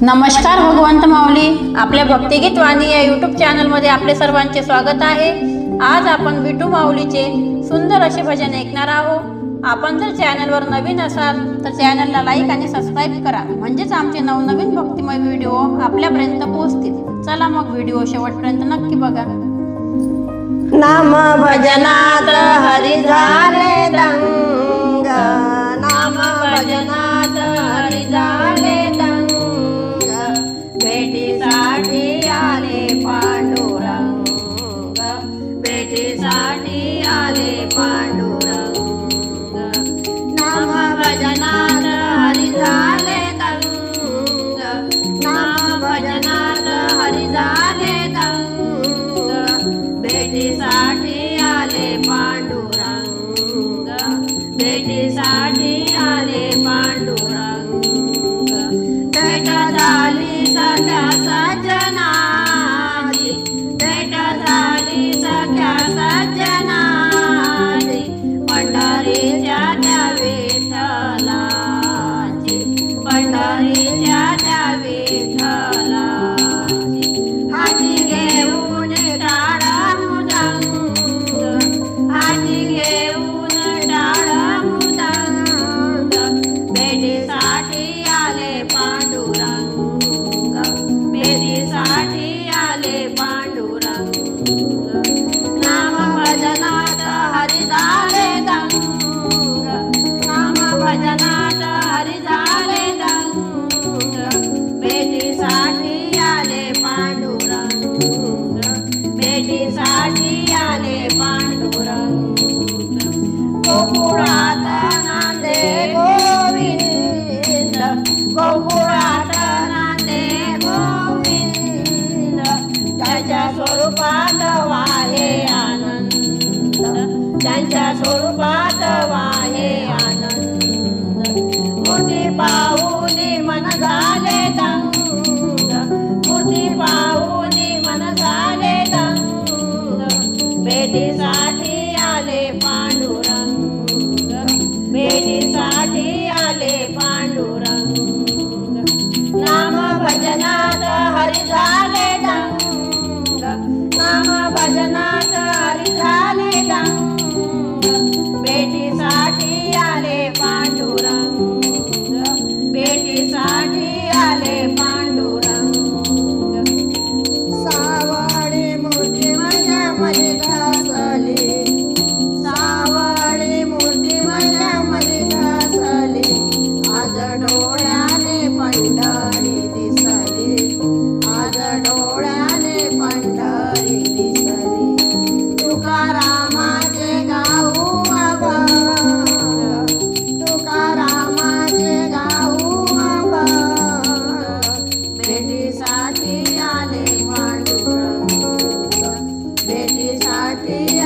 नमस्कार भगवंत माऊली, आपल्या भक्तिगीत वाणी या यूट्यूब चॅनलमध्ये आपले सर्वांचे स्वागत आहे। आज आपण विठू माऊलीचे सुंदर असे भजन ऐकणार आहोत। आपण जर चॅनलवर नवीन असाल तर चॅनलला लाईक आणि सबस्क्राईब करा, म्हणजेच आमचे नवनवीन भक्तिमय व्हिडिओ आपल्यापर्यंत पोहोचतील। चला मग व्हिडिओ शेवटपर्यंत नक्की बघा। नाम भजनात हरी झाले दंग, नाम भजनात हरी झाले दंग, भेटीसाठी आले पांडुरंग, भेटीसाठी आले पांडुरंग। नाम भजनात हरी झाले दंग, नाम भजनात हरी झाले दंग, भेटीसाठी आले पांडुरंग, भेटीसाठी आले पांडुरंग। भेट झाली सख्या सज्जनाची, भेट झाली सख्या सज्जनाची, पंढरीच्या त्या विठ्ठलाची, पंढरीच्या त्या विठ्ठलाची। हाती घेऊन टाळ मृदंग, हाती घेऊन टाळ मृदंग, भेटीसाठी आले पांडुरंग, भेटीसाठी आले पांडुरंग। नाम भजनात हरी झाले दंग, नाम भजनात हरी झाले दंग, भेटीसाठी आले पांडुरंग, भेटीसाठी आले पांडुरंग। गोकुळात नांदे गोविंद, गोकुळात नांदे गोविंद, त्याच्या स्वरूपात वाहे आनंद, त्यांच्या स्वरूपात वाहे आनंद। मूर्ती पाहून मन झाले दंग, मूर्ती पाहून मन झाले दंग, भेटीसाठी आले पांडुरंग, भेटीसाठी आले पांडुरंग। नाम भजनात हरी झाले दंग, नाम भजनात हरी झाले दंग, भेटीसाठी आले पांडुरंग, भेटीसाठी आले पांडुरंग। सावळी मूर्ती माझ्या मध्ये घासली, सावळी मूर्ती माझ्या मध्ये घासली, आज डोळ्याने पंढरी दिसली, आज डोळ्याने पंढरी दिसली। तुकारामाचे गाऊ अभंग, तुकारामाचे गाऊ अभंग, भेटीसाठी आले पांडुरंग, भेटीसाठी